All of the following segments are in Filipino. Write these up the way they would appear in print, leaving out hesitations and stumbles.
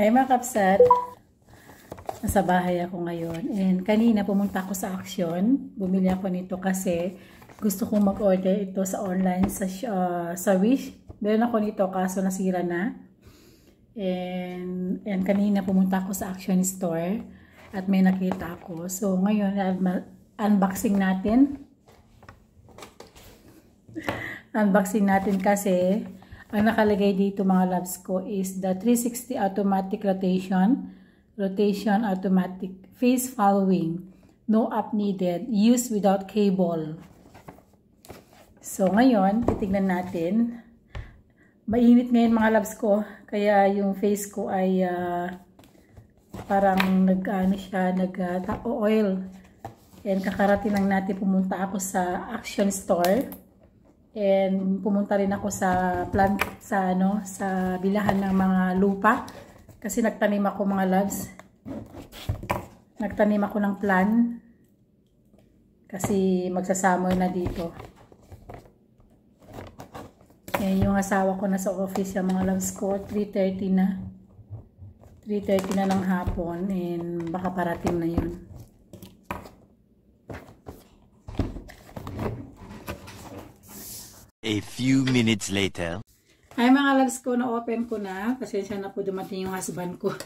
Hi mga kapsat, nasa bahay ako ngayon and kanina pumunta ako sa Action. Bumili ako nito kasi gusto kong mag-order ito sa online sa Wish. Meron ako nito kaso nasira na. And kanina pumunta ako sa Action store at may nakita ako. So ngayon unboxing natin. Unboxing natin kasi ang nakalagay dito mga loves ko is the 360 automatic rotation automatic, face following, no app needed, use without cable. So ngayon, titignan natin. Mainit ngayon mga loves ko, kaya yung face ko ay parang nag-oil. And kakarating lang natin, pumunta ako sa Action store. And pumunta rin ako sa bilahan ng mga lupa kasi nagtanim ako mga loves. Nagtanim ako ng plant kasi magsasummer na dito. And yung asawa ko nasa office yung mga loves ko, 3:30 na. 3:30 na ng hapon and baka parating na yun. A few minutes later. Ay mga loves ko, na-open ko na. Pasensya na po, dumating yung husband ko.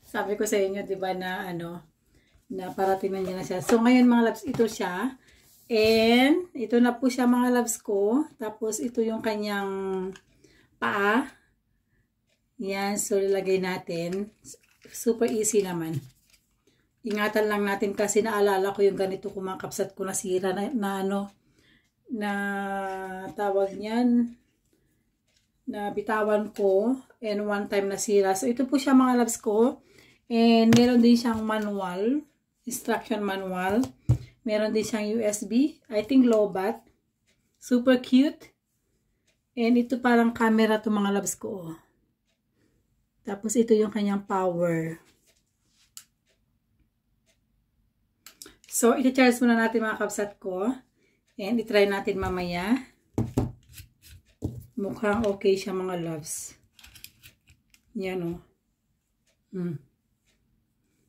Sabi ko sa inyo, 'di ba, na na parating na niya na siya. So ngayon mga loves, ito siya. And ito na po siya mga loves ko. Tapos ito yung kanyang paa. Yan, so ilagay natin. Super easy naman. Ingatan lang natin kasi naalala ko yung ganito ko mga kapsat ko nasira na tawag niyan, na bitawan ko and one time nasira. So ito po siya mga loves ko, and meron din siyang manual, instruction manual, meron din siyang USB, I think low-bat, super cute, and ito parang camera to mga loves ko. Tapos ito yung kanyang power. So iti-charge muna natin mga kapsat ko. And itry natin mamaya. Mukhang okay siya mga loves. Yan o.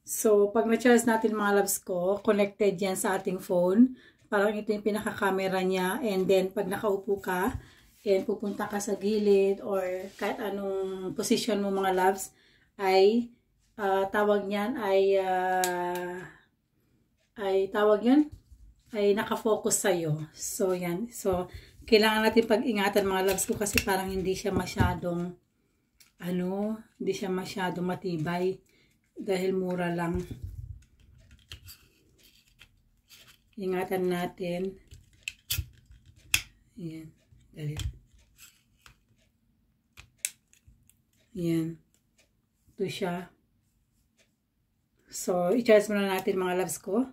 So, pag na-charge natin mga loves ko, connected yan sa ating phone. Parang ito yung pinaka-camera niya. And then, pag nakaupo ka, and pupunta ka sa gilid or kahit anong position mo mga loves, ay tawag niyan ay nakafocus sa'yo. So, yan. So, kailangan natin pag-ingatan mga loves ko kasi parang hindi siya masyadong matibay dahil mura lang. Ingatan natin. Ayan. Dali. Ayan. Ito siya. So, i-charge muna natin mga loves ko.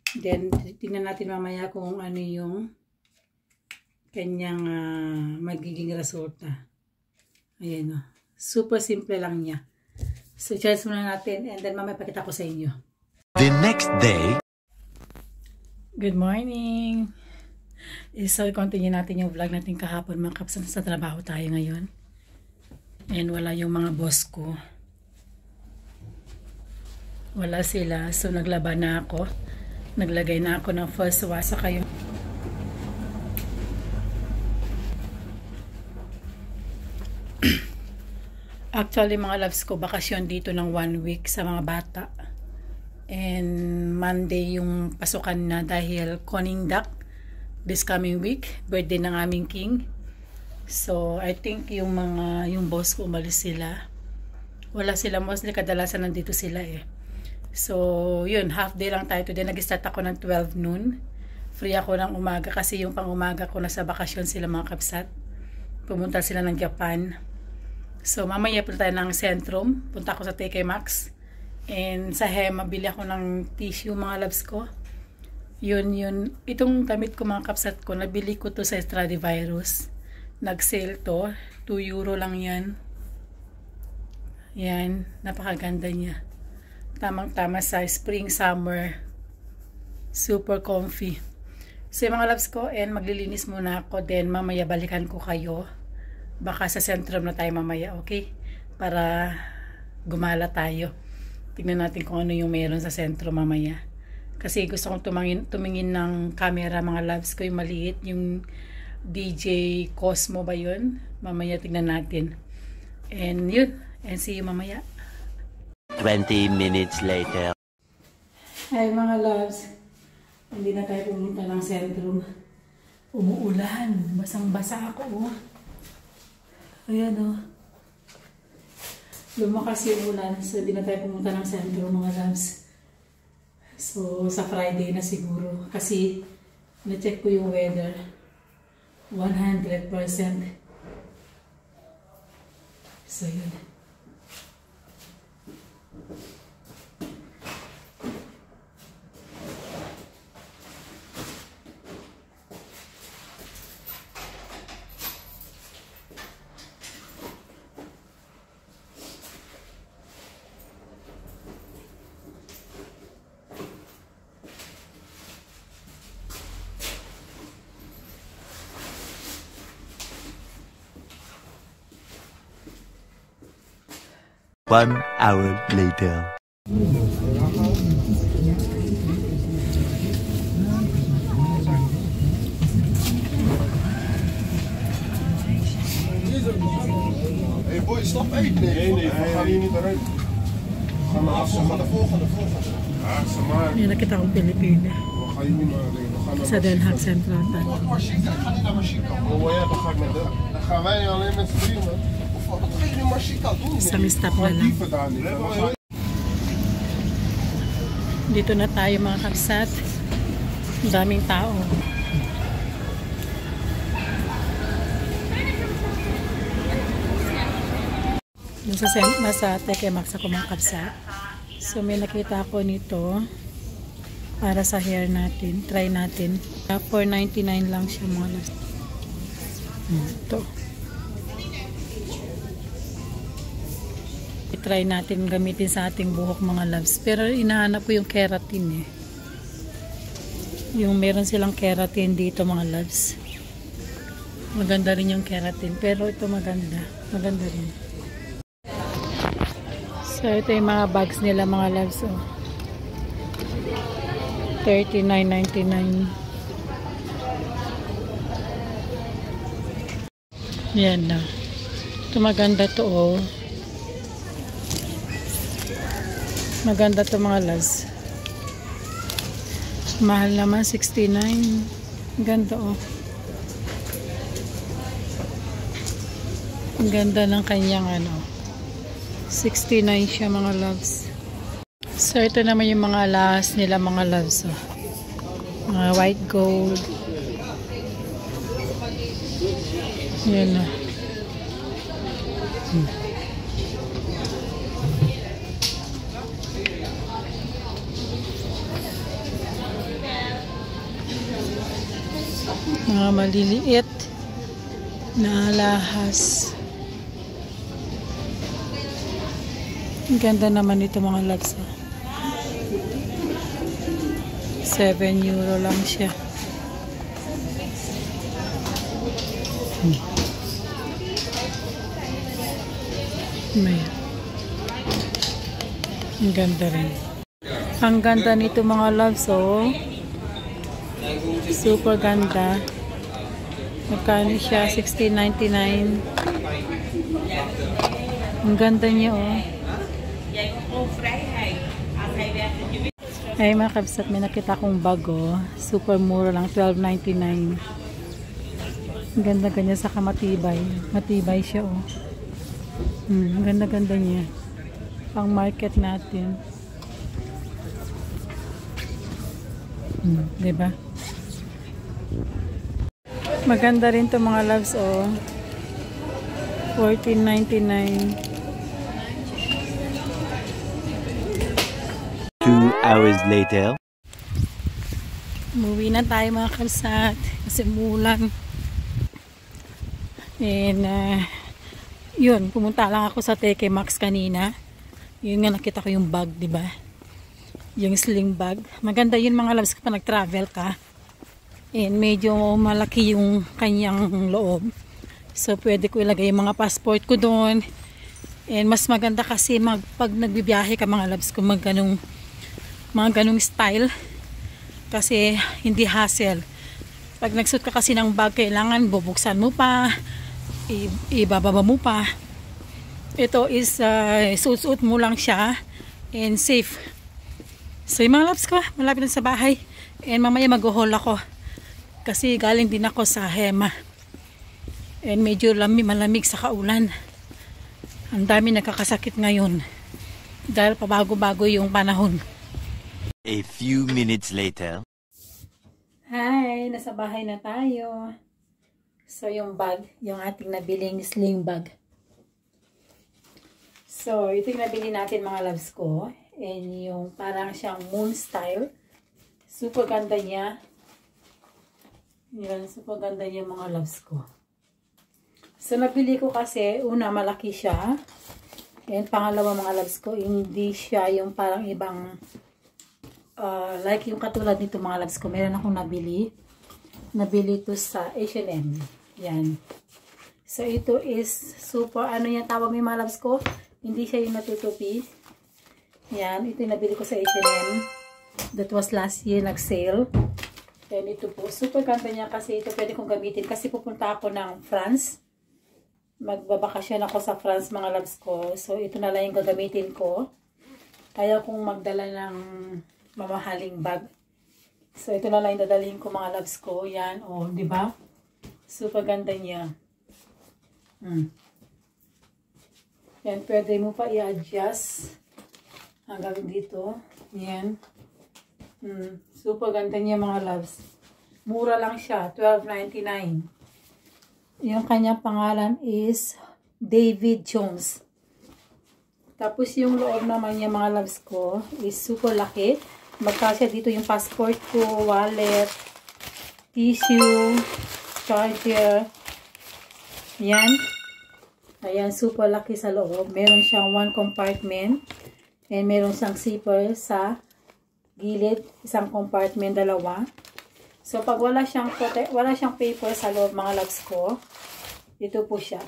Then, tingnan natin mamaya kung ano yung kanyang magiging resulta. Ayan o. Super simple lang niya. So, charge muna natin and then mamaya pakita ko sa inyo. The next day. Good morning! So, continue natin yung vlog natin kahapon mga kapsan. Sa trabaho tayo ngayon. And wala yung mga boss ko. Wala sila. So, naglaba na ako. Naglagay na ako ng first wash kayo. Actually mga loves ko, bakasyon dito ng 1 week sa mga bata. And Monday yung pasukan na dahil Koningdak this coming week. Birthday ng aming king. So I think yung boss ko umalis sila. Wala sila, mostly kadalasan nandito sila eh. So, yun, half day lang tayo today. Nag-start ako ng 12 noon. Free ako ng umaga kasi yung pang-umaga ko nasa bakasyon sila mga kapsat. Pumunta sila ng Japan. So, mamaya punta tayo ng Centrum. Punta ako sa TK Maxx. And sa Hema, bili ako ng tissue mga loves ko. Yun. Itong damit ko mga kapsat ko, nabili ko to sa Stradivarius. Nag-sale to. 2 euro lang yan. Yan, napakaganda niya. Tamang-tama sa spring, summer. Super comfy. So mga loves ko, and maglilinis muna ako. Then mamaya balikan ko kayo. Baka sa Centrum na tayo mamaya, okay? Para gumala tayo. Tignan natin kung ano yung meron sa sentro mamaya. Kasi gusto kong tumingin ng camera mga loves ko, yung maliit, yung DJ Cosmo ba yun? Mamaya tignan natin. And yun, and see you mamaya. 20 minutes later. Hi mga loves, hindi na tayo pumunta ng sentrum. Umuulan, basang-basa ako oh. Ayan oh. Lumakas yung ulan, so hindi na tayo pumunta ng sentrum mga loves. So sa Friday na siguro, kasi na-check ko yung weather, 100%. So yun. One hour later. Hey boy, stop eten. Nee, we gaan hier niet eruit. Ga naar de volgende. Ja, maar. May nakita akong Pilipina. We gaan hier niet meer heen. We gaan naar Sa Den Haag Central. Marchica. Ik ga niet naar Marchica. Oh ja, dan ga ik met de. Dan gaan wij alleen met z'n drieën. Wat ga je in Marchica doen? Isang stop na lang. Dieven daar niet. Dito na tayo mga kabsat. Daming tao. Nasa TK Maxx ako mga kabsat. So may nakita ako nito para sa hair natin. Try natin. $4.99 lang siya mga loves. Ito. I-try natin gamitin sa ating buhok mga loves. Pero inahanap ko yung keratin eh. Yung meron silang keratin dito mga loves. Maganda rin yung keratin. Pero ito maganda. Maganda rin. So ito yung mga bags nila mga loves. Oh. $39.99. Yan na. Ito maganda to oh. Maganda to mga loves. Mahal naman, $69. Ganda oh. Ang ganda ng kanyang ano. $69 siya mga loves. So ito naman yung mga alahas nila mga loves. Oh. Mga white gold. Yan na. Mga maliliit na alahas. Ang ganda naman ito mga loves. €7 lang siya. May. Ang ganda rin. Ang ganda nito mga loves oh. Super ganda. Magkano siya? $16.99. Ang ganda niya oh. Ay mga kabsat, may nakita akong bago. Super mura lang, $12.99. Ang ganda-ganda sa kamatibay. Matibay siya oh. Ang ganda-ganda niya. Pang market natin. Diba? Maganda rin to mga loves oh. $14.99. 2 hours later. Umuwi na tayo mga kalsat kasi umulan. And yun, pumunta lang ako sa TK Maxx kanina. Yun nga nakita ko yung bag, 'di ba? Yung sling bag. Maganda yun mga loves kapag nag-travel ka. And medyo malaki yung kanyang loob. So pwede ko ilagay yung mga passport ko doon. And mas maganda kasi pag nagbibiyahe ka mga loves ko, mga ganung style. Kasi hindi hassle. Pag nagsuot ka kasi ng bag, kailangan bubuksan mo pa, ibababa mo pa. Ito is suot-suot mo lang siya and safe. So yung mga loves ko, malapit na sa bahay. And mamaya mag-haul ako. Kasi galing din ako sa Hema. And medyo malamig sa kaulan. Ang dami nagkakasakit ngayon. Dahil pabago-bago yung panahon. A few minutes later. Hi! Nasa bahay na tayo. So yung bag, yung ating nabiling sling bag. So ito yung nabili natin mga loves ko. And yung parang siyang moon style. Super ganda niya. Yan, super ganda niya mga loves ko. So nabili ko kasi, una malaki siya. And pangalawa mga loves ko, hindi siya yung parang ibang like yung katulad nito mga loves ko. Meron akong nabili. Nabili ito sa H&M. Yan. So ito is super, ano yung tawag may mga loves ko? Hindi siya yung natutupi. Yan. Ito yung nabili ko sa H&M. That was last year, nag-sale. And ito po, super ganda niya kasi ito pwede kong gamitin kasi pupunta ako ng France. Magbabakasyon ako sa France mga loves ko. So ito na lang yung gagamitin ko. Ayaw kong magdala ng mamahaling bag. So ito na lang yung dadalhin ko mga loves ko. Yan, oh, di ba? Super ganda niya. Yan, pwede mo pa i-adjust hanggang dito. Yan. Super ganda niya mga loves. Mura lang siya, $12.99. Yung kanyang pangalan is David Jones. Tapos yung loob naman niya mga loves ko is super laki. Magkasya dito yung passport ko, wallet, tissue, charger. Yan. Ayan, super laki sa loob. Meron siyang one compartment. And meron siyang zipper sa gilid. Isang compartment, dalawa. So, pag wala siyang paper sa loob, mga loves ko, ito po siya.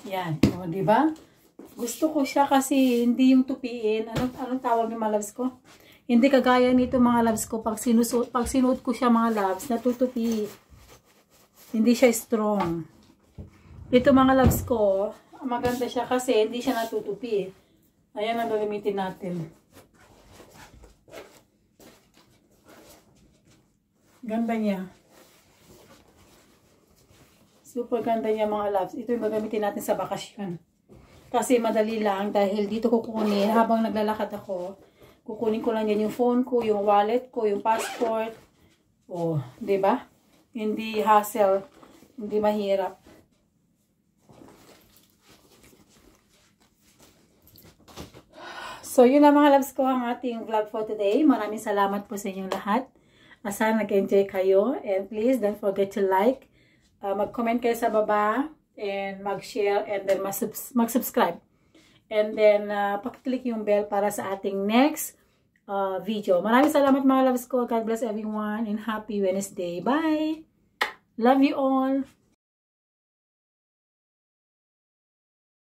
Yan. O, diba? Gusto ko siya kasi hindi yung tupiin. Anong tawag ng mga loves ko? Hindi kagaya nito mga loves ko. Pag sinuot ko siya mga loves, natutupi. Hindi siya strong. Ito mga loves ko, maganda siya kasi hindi siya natutupi. Ayan ang gagamitin natin. Ganda niya. Super ganda niya mga loves. Ito yung gagamitin natin sa bakasyon. Kasi madali lang dahil dito kukunin. Habang naglalakad ako, kukunin ko lang yan yung phone ko, yung wallet ko, yung passport. Oh, diba? Hindi hassle. Hindi mahirap. So, yun na mga loves ko ang ating vlog for today. Maraming salamat po sa inyong lahat. Sana nag-enjoy kayo. And please, don't forget to like. Mag-comment kayo sa baba. And mag-share. And then mag-subscribe. And then, pakiclick yung bell para sa ating next video. Maraming salamat mga loves ko. God bless everyone. And happy Wednesday. Bye! Love you all!